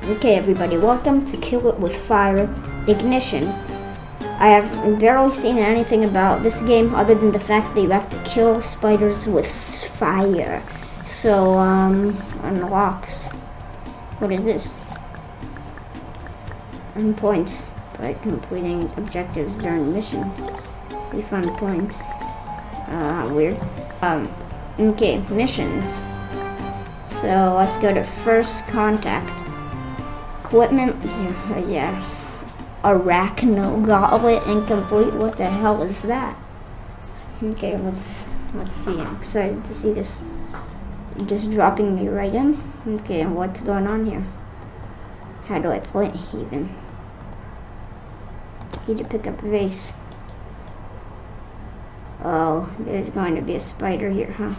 Okay, everybody, welcome to Kill It with Fire Ignition. I have barely seen anything about this game other than the fact that you have to kill spiders with fire. So, unlocks. What is this? Earn points by completing objectives during mission. We found points. Weird. Okay, missions. So let's go to first contact. Equipment, yeah. Arachno gauntlet incomplete. What the hell is that? Okay, let's see. I'm excited to see this. Just dropping me right in. Okay, what's going on here? How do I play it even? Need to pick up the vase. Oh, there's going to be a spider here, huh?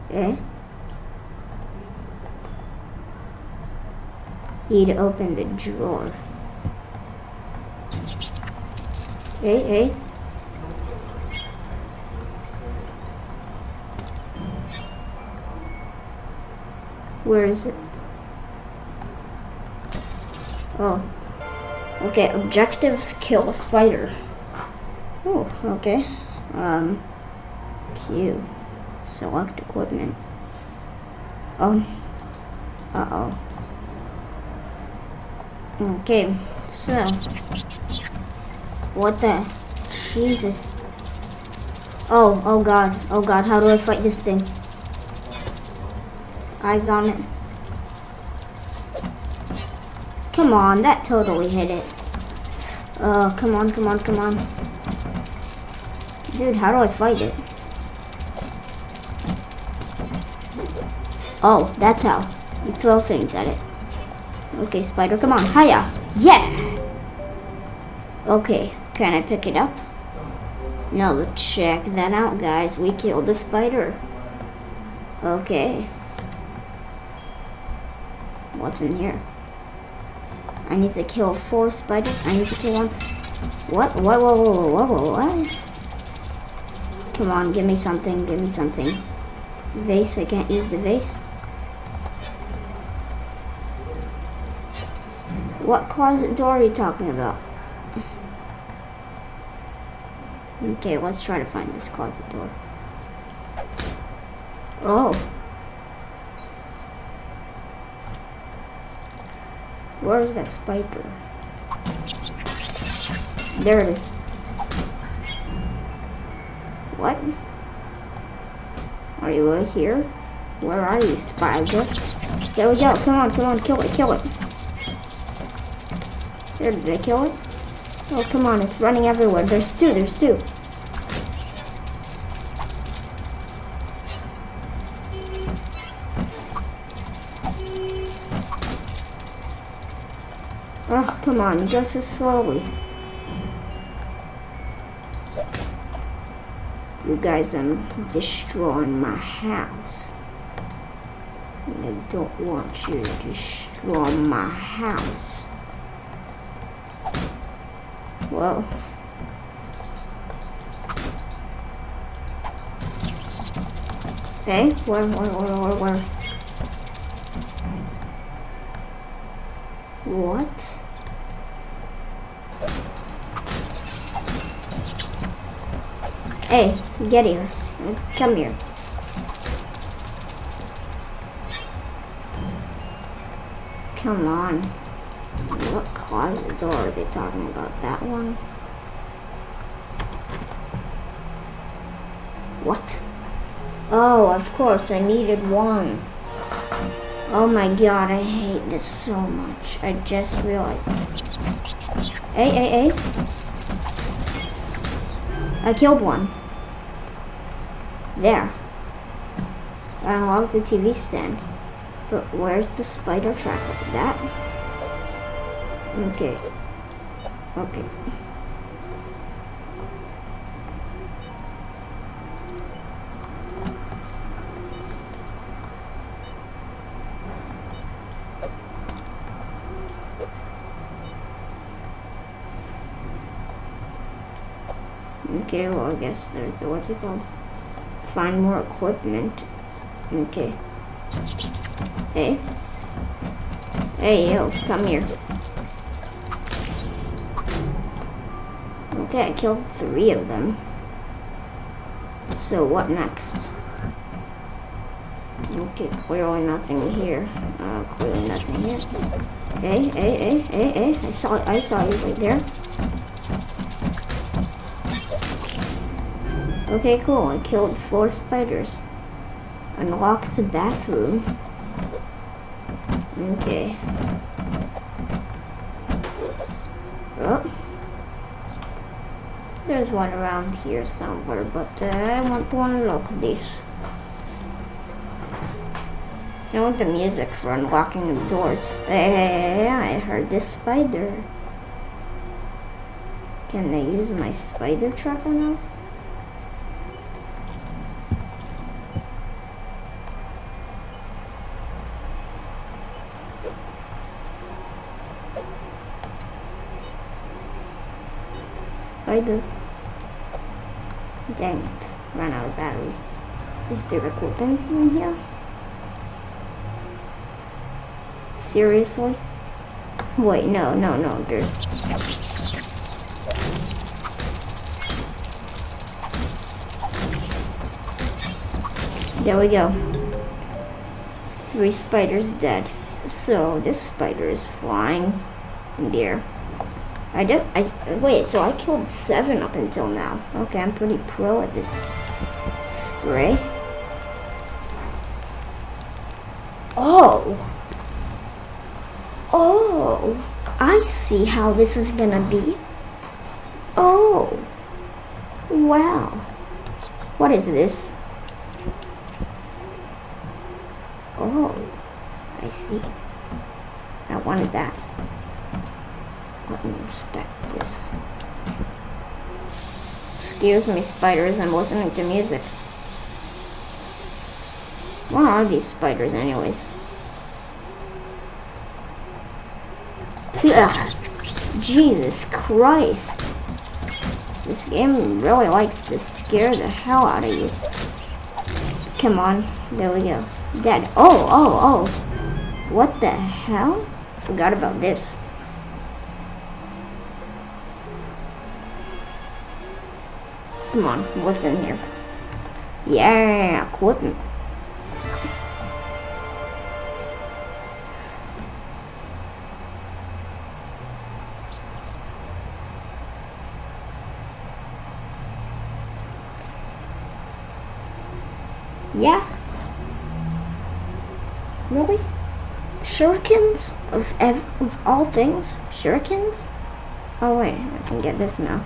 Okay. Need to open the drawer. Hey. Where is it? Oh. Okay, objectives kill a spider. Oh, okay. Q. Select equipment. Uh-oh. Okay, so. What the? Jesus. Oh god, how do I fight this thing? Eyes on it. Come on, that totally hit it. Oh, come on. Dude, how do I fight it? Oh, that's how. You throw things at it. Okay, spider, come on. Hiya! Yeah! Okay, can I pick it up? No, but check that out, guys. We killed the spider. Okay. What's in here? I need to kill 4 spiders. I need to kill 1. What? What? Come on, give me something. Vase, I can't use the vase. What closet door are you talking about? Okay, let's try to find this closet door. Oh. Where is that spider? There it is. What? Are you right here? Where are you, spider? There we go. Come on, kill it. There, did I kill it? Oh, come on, it's running everywhere. There's two. Oh, come on, it goes so slowly. You guys are destroying my house. I don't want you to destroy my house. Whoa. Hey, where? What? Hey, get here. Come here. Come on. What closet door are they talking about? That one? What? Oh, of course, I needed 1. Oh my god, I hate this so much. I just realized. Hey. I killed 1. There. I unlocked the TV stand. But where's the spider trap? That? Okay. Okay, well, I guess there's the, what's it called? Find more equipment. Okay. Hey. Hey, yo, come here. Okay, I killed 3 of them. So what next? Okay, clearly nothing here. Clearly nothing here. Hey. I saw you right there. Okay, cool. I killed 4 spiders. Unlocked the bathroom. Okay. Oh. There's one around here somewhere, but I want to unlock this. I want the music for unlocking the doors. Hey, I heard this spider. Can I use my spider tracker now? Spider. Dang it. Ran out of battery. Is there a coupon in here? Seriously? Wait, no, there's... There we go. 3 spiders dead. So this spider is flying in the air. Wait, so I killed 7 up until now. Okay, I'm pretty pro at this. Spray. Oh, I see how this is gonna be. Oh, wow. What is this? Oh, I see. I wanted that. Let me inspect this. Excuse me, spiders, I'm listening to music. What are these spiders anyways? Ugh. Jesus Christ. This game really likes to scare the hell out of you. Come on, there we go. Dead. Oh. What the hell? Forgot about this. Come on, what's in here? Yeah, equipment. Yeah? Really? Shurikens? Of all things? Shurikens? Oh wait, I can get this now.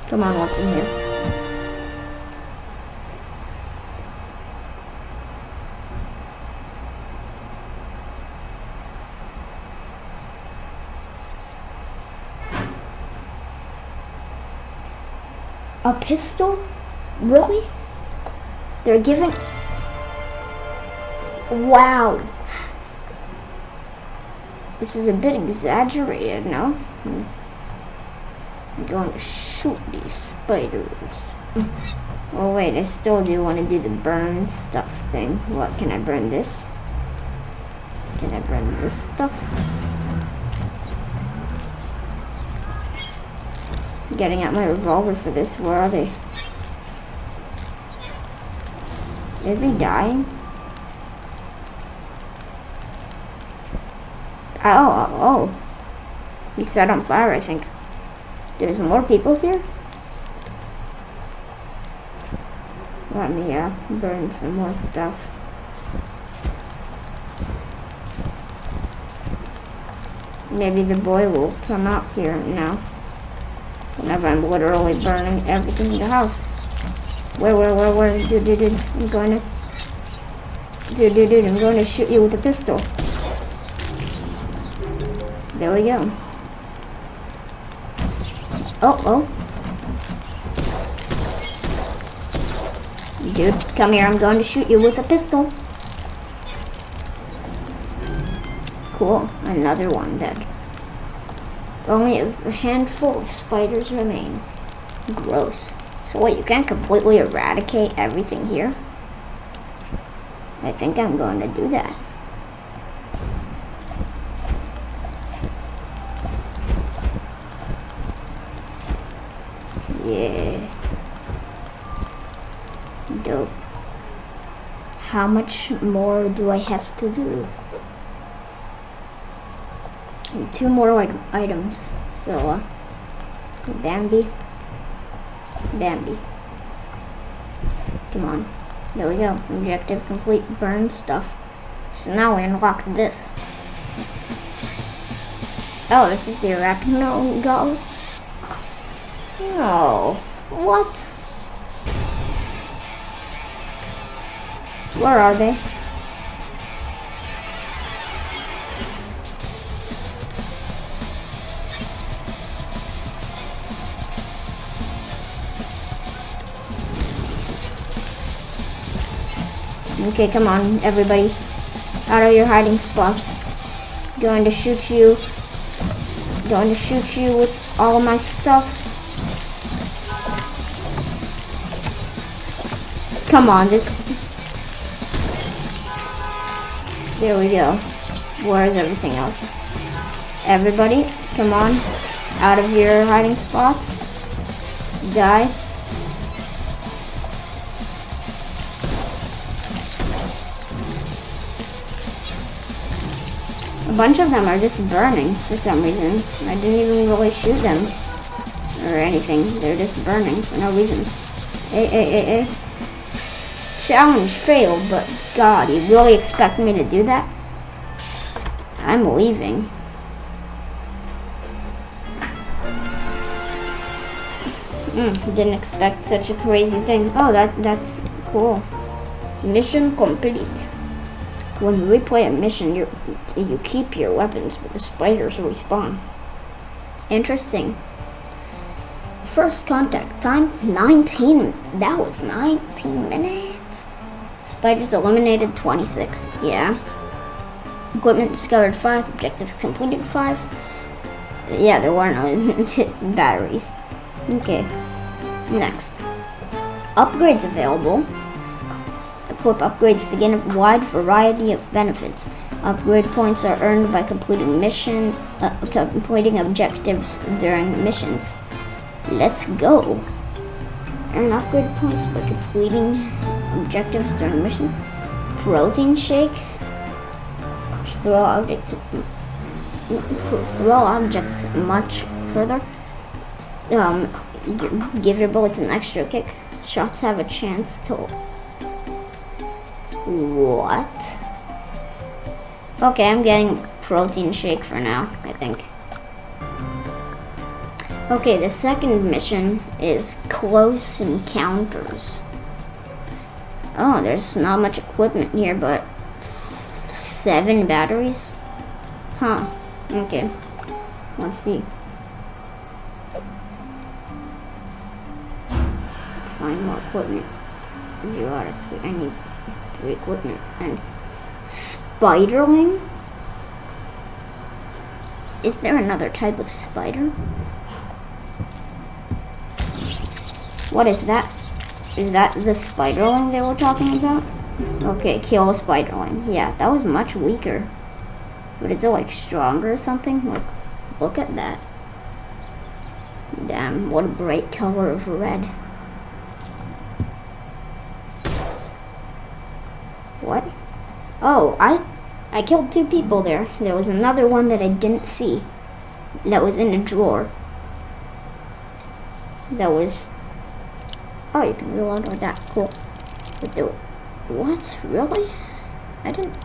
Come on, what's in here? A pistol? Really? They're giving... Wow. This is a bit exaggerated, no? I'm going to shoot these spiders. Oh wait, I still do want to do the burn stuff thing. What, can I burn this? Can I burn this stuff? Getting out my revolver for this. Where are they? Is he dying? Oh. He set on fire, I think. There's more people here? Let me burn some more stuff. Maybe the boy will come out here now. Whenever I'm literally burning everything in the house. Where? Dude, I'm going to shoot you with a pistol. There we go. Oh. Dude, come here, I'm going to shoot you with a pistol. Cool, another one dead. Only a handful of spiders remain. Gross. So wait, you can't completely eradicate everything here? I think I'm going to do that. Yeah. Dope. How much more do I have to do? 2 more items. So, Bambi. Come on. There we go. Objective complete. Burn stuff. So now we unlock this. Oh, this is the arachno gull. No. What? Where are they? Okay, come on, everybody. Out of your hiding spots. Going to shoot you. Going to shoot you with all of my stuff. Come on, this... There we go. Where's everything else? Everybody, come on. Out of your hiding spots. Die. A bunch of them are just burning for some reason. I didn't even really shoot them or anything. They're just burning for no reason. Hey. Challenge failed, but God, you really expect me to do that? I'm leaving. Didn't expect such a crazy thing. Oh, that's cool. Mission complete. When you replay a mission, you keep your weapons, but the spiders respawn. Interesting. First contact time, 19. That was 19 minutes. Spiders eliminated, 26. Yeah. Equipment discovered, 5. Objectives completed, 5. Yeah, there were no batteries. Okay. Next. Upgrades available. Equip upgrades to gain a wide variety of benefits. Upgrade points are earned by completing completing objectives during missions. Let's go. Earn upgrade points by completing objectives during mission. Protein shakes. Throw objects much further. Give your bullets an extra kick. Shots have a chance to... What? Okay, I'm getting a protein shake for now, I think. Okay, the second mission is close encounters. Oh, there's not much equipment here, but 7 batteries? Huh. Okay. Let's see. Find more equipment. I need 3 equipment. And spiderling? Is there another type of spider? What is that? Is that the spiderling they were talking about? Okay, kill a spiderling. Yeah, that was much weaker. But is it like stronger or something? Like, look at that. Damn, what a bright color of red. What? Oh, I killed 2 people there. There was another one that I didn't see. That was in a drawer. That was... Oh, you can reload with that. Cool. But the... What? Really? I didn't...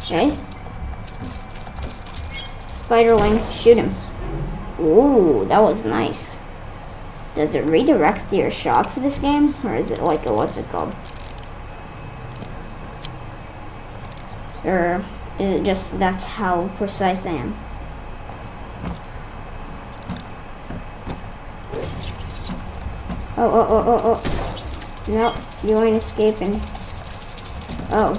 Okay. Spiderling, shoot him. Ooh, that was nice. Does it redirect your shots this game? Or is it like a, what's it called? Or is it just that's how precise I am? Oh. No, you ain't escaping. Oh.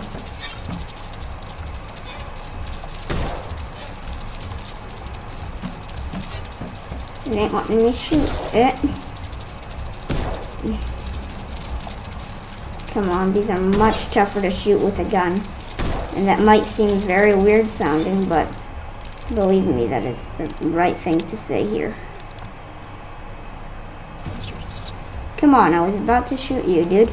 It ain't letting me shoot it. Come on, these are much tougher to shoot with a gun. And that might seem very weird sounding, but believe me, that is the right thing to say here. Come on, I was about to shoot you, dude.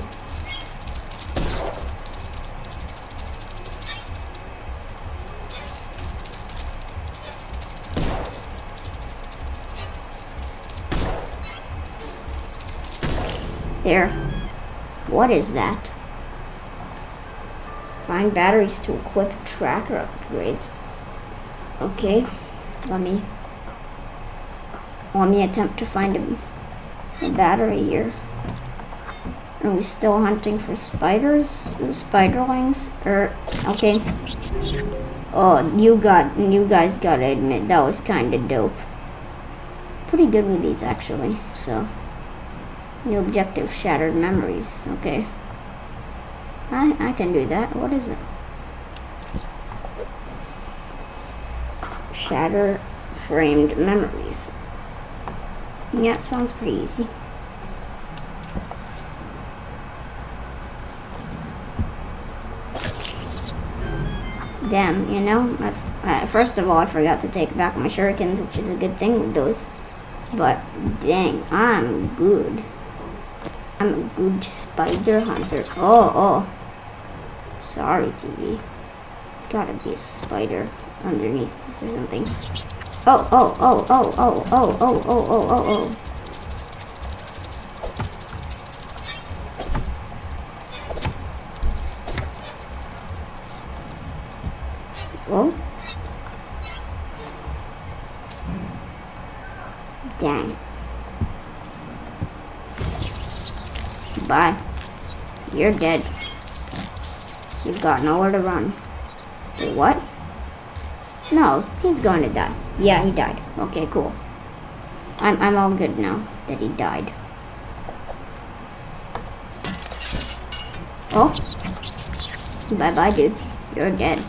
There. What is that? Find batteries to equip tracker upgrades. Okay. Let me attempt to find a battery here. Are we still hunting for spiders? Spiderlings? Okay. Oh, you guys gotta admit, that was kinda dope. Pretty good with these, actually, so. New objective, shattered memories. Okay. I can do that. What is it? Shatter framed memories. Yeah, it sounds pretty easy. Damn, you know, first of all, I forgot to take back my shurikens, which is a good thing with those. But, dang, I'm good. I'm a good spider hunter. Oh. Sorry, TV. It's gotta be a spider underneath this or something. Oh. Oh. Dang it. Bye. You're dead. You've got nowhere to run. Wait, what? No, he's going to die. Yeah, he died. Okay, cool. I'm all good now that he died. Oh. Bye-bye, dude. You're dead.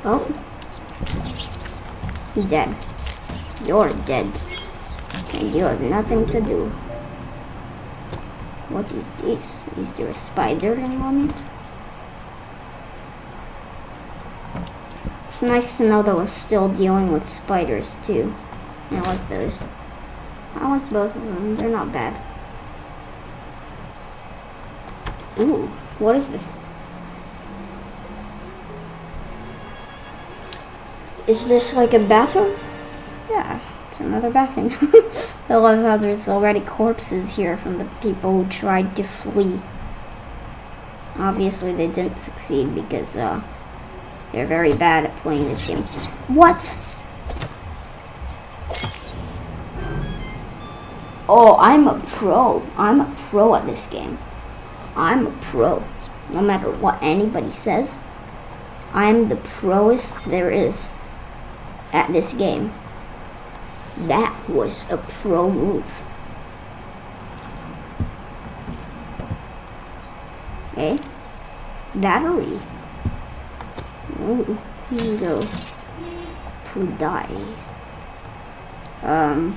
Oh. Dead. You're dead. And you have nothing to do. What is this? Is there a spiderling on it? It's nice to know that we're still dealing with spiders too. I like those. I like both of them. They're not bad. Ooh, what is this? Is this like a bathroom? Yeah, it's another bathroom. I love how there's already corpses here from the people who tried to flee. Obviously they didn't succeed because they're very bad at playing this game. What? Oh, I'm a pro. I'm a pro at this game. I'm a pro. No matter what anybody says, I'm the proest there is at this game. That was a pro move. Okay. Battery. Ooh, here we go. To die. I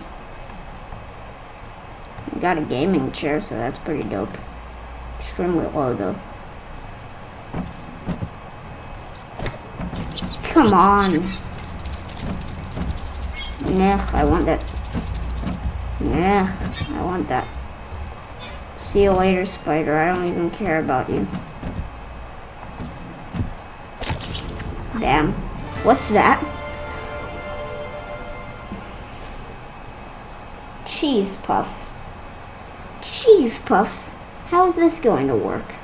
got a gaming chair, so that's pretty dope. Extremely low though. Come on. Ugh, I want that. Ugh, I want that. See you later, spider. I don't even care about you. Damn. What's that? Cheese puffs. Cheese puffs. How is this going to work?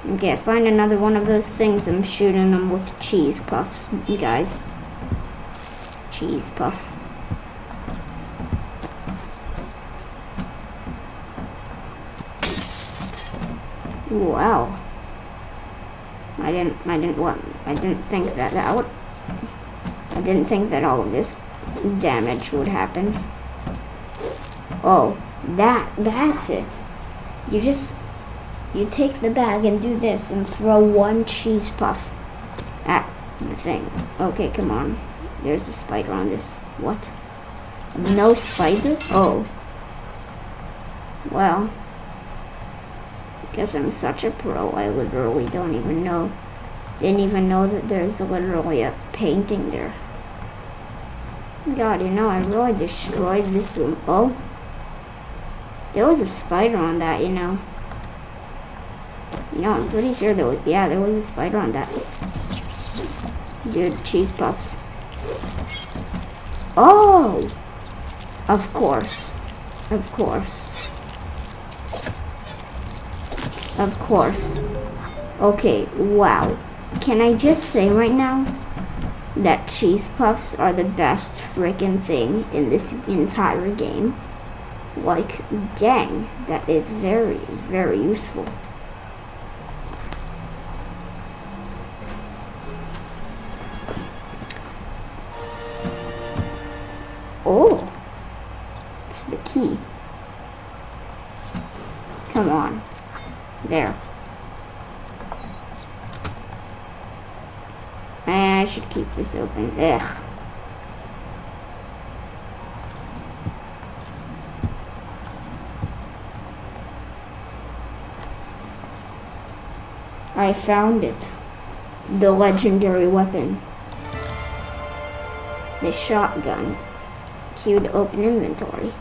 Okay, find another one of those things. I'm shooting them with cheese puffs, you guys. Cheese puffs. Wow. I didn't think that all of this damage would happen. Oh, that's it. You take the bag and do this and throw one cheese puff at the thing. Okay, come on. there's a spider on this. What? No spider? Oh. Well. Because I'm such a pro, I literally don't even know. Didn't even know that there's literally a painting there. God, you know, I really destroyed this room. Oh. There was a spider on that, you know. You know, I'm pretty sure there was, yeah, there was a spider on that. Dude, cheese puffs. Oh! Of course. Of course. Of course. Okay, wow. Can I just say right now that cheese puffs are the best freaking thing in this entire game? Like, dang, that is very, very useful. Oh, it's the key. Come on. There. I should keep this open. Ugh. I found it. The legendary weapon. The shotgun. Cue to open inventory.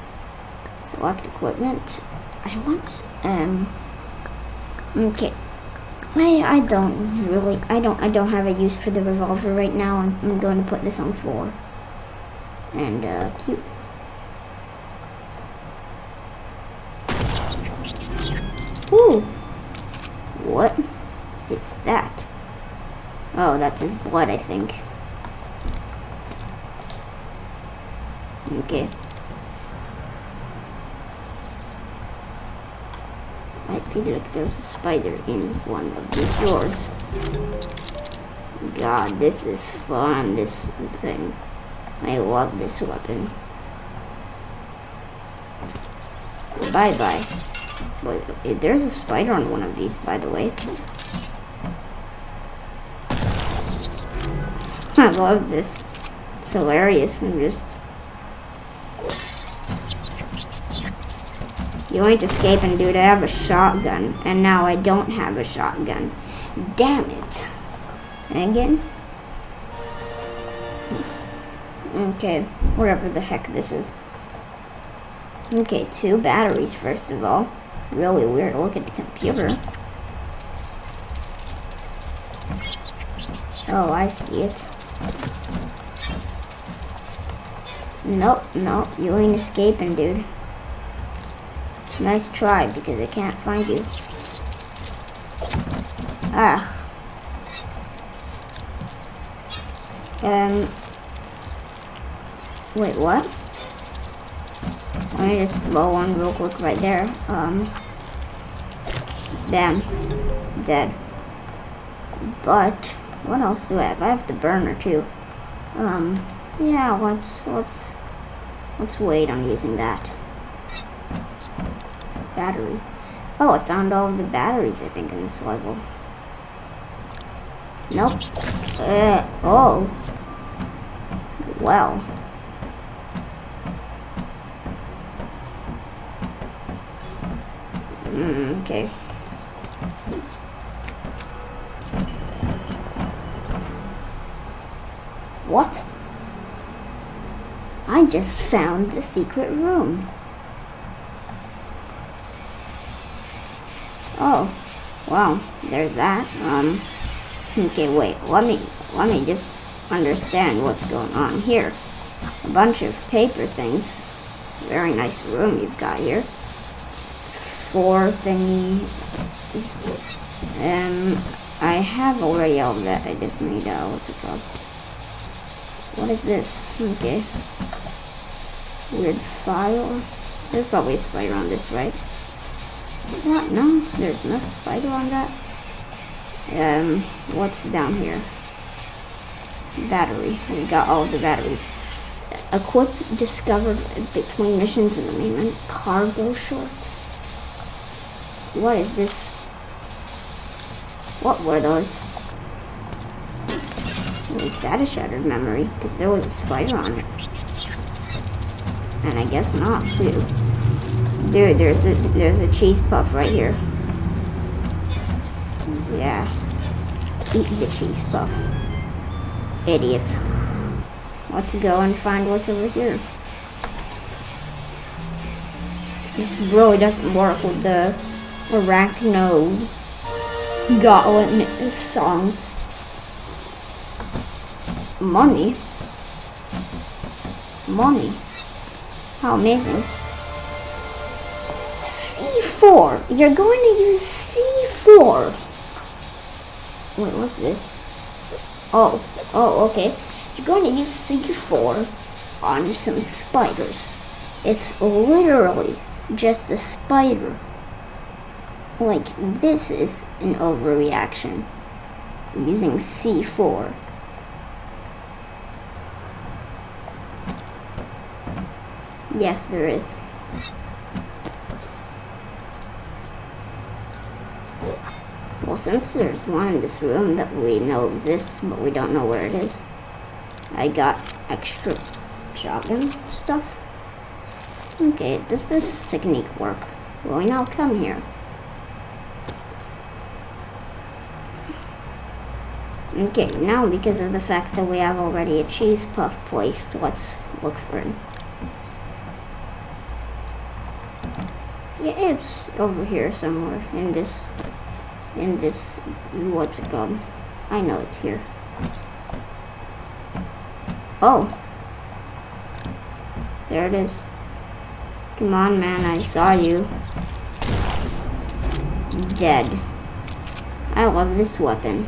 Select equipment. I want, okay. I don't have a use for the revolver right now. I'm going to put this on 4. And, cute. Ooh. What is that? Oh, that's his blood, I think. Okay. I feel like there's a spider in one of these doors. God, this is fun, this thing. I love this weapon. Bye-bye. Wait, there's a spider on one of these, by the way. I love this. It's hilarious. I'm just... You ain't escaping, dude. I have a shotgun. And now I don't have a shotgun. Damn it. Again? Okay. Whatever the heck this is. Okay, 2 batteries, first of all. Really weird looking computer. Oh, I see it. Nope, nope. You ain't escaping, dude. Nice try, because I can't find you. Ah. Wait, what? Let me just blow one real quick right there. Damn. Dead. But, what else do I have? I have the burner, too. Yeah, let's wait on using that. Battery. Oh, I found all of the batteries, I think, in this level. Nope. Oh. Well. Okay. What? I just found the secret room. Oh, well, there's that. Okay, wait, let me just understand what's going on here. A bunch of paper things. Very nice room you've got here. 4 thingy. I have already all of that. I just need, what's it called? What is this? Okay. Weird file. There's probably a spider on this, right? What? No, there's no spider on that. What's down here? Battery. We got all the batteries. Equip discovered between missions in the mainland. Cargo shorts. What is this? What were those? Was that a shattered memory? Because there was a spider on it. And I guess not, too. Dude, there's a cheese puff right here. Yeah. Eat the cheese puff. Idiot. Let's go and find what's over here. This really doesn't work with the Arachno Gauntlet song. Money? Money? How amazing. C4! You're going to use C4! Wait, what's this? Oh, okay. You're going to use C4 on some spiders. It's literally just a spider. Like, this is an overreaction. Using C4. Yes, there is. Well, since there's one in this room that we know exists, but we don't know where it is, I got extra shotgun stuff. Okay, does this technique work? Will we now come here? Okay, now because of the fact that we have already a cheese puff placed, let's look for it. Yeah, it's over here somewhere in this, what's it called? I know it's here. Oh. There it is. Come on, man, I saw you. Dead. I love this weapon.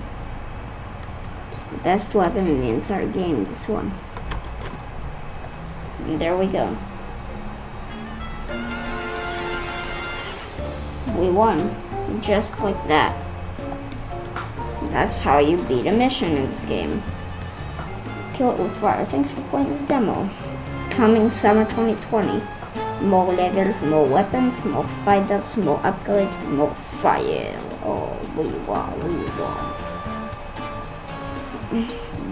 It's the best weapon in the entire game, this one. And there we go. We won. Just like that. That's how you beat a mission in this game. Kill it with fire. Thanks for playing the demo. Coming summer 2020. More levels, more weapons, more spiders, more upgrades, more fire. Oh, we won.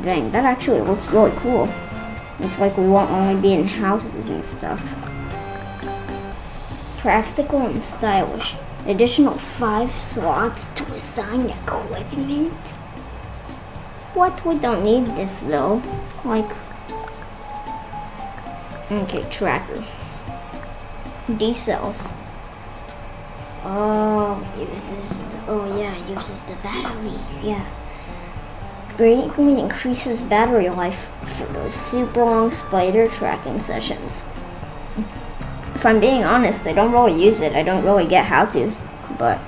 Dang, that actually looks really cool. It's like we won't only be in houses and stuff. Practical and stylish. Additional 5 slots to assign equipment? What? We don't need this though. Like, okay, tracker. D-cells. Uses the batteries, yeah. Greatly increases battery life for those super long spider tracking sessions. If I'm being honest, I don't really use it. I don't really get how to, but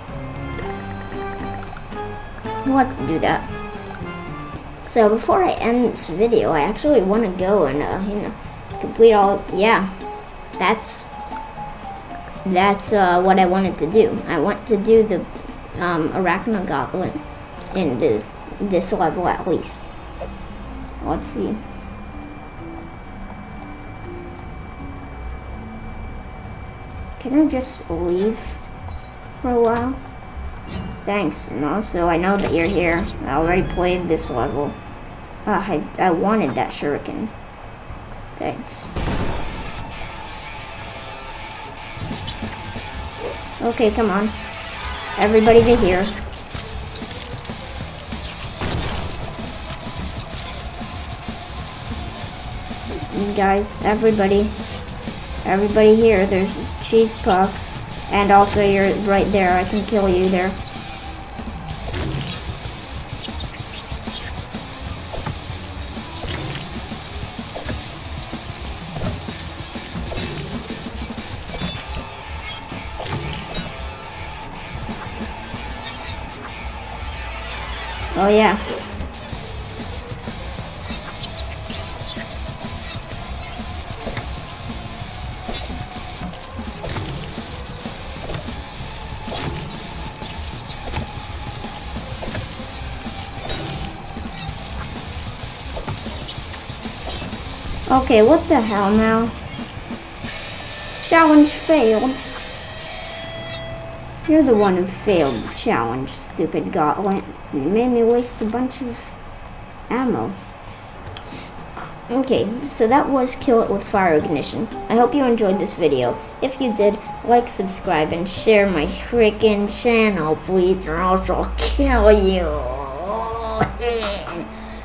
let's do that. So before I end this video, I actually want to go and complete all. Yeah, that's what I wanted to do. I want to do the Arachno Gauntlet in this level at least. Let's see. Can I just leave for a while? Thanks, and also I know that you're here. I already played this level. I wanted that shuriken. Thanks. Okay, come on. Everybody to here. You guys, everybody here. There's a cheese puff, and also you're right there. I can kill you there. Oh yeah. Okay, what the hell now? Challenge failed. You're the one who failed the challenge, stupid gauntlet. You made me waste a bunch of ammo. Okay, so that was Kill It with Fire Ignition. I hope you enjoyed this video. If you did, like, subscribe, and share my freaking channel, please, or else I'll kill you.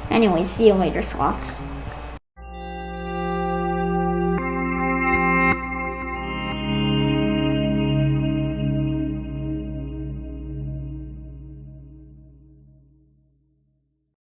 Anyway, see you later, sloths.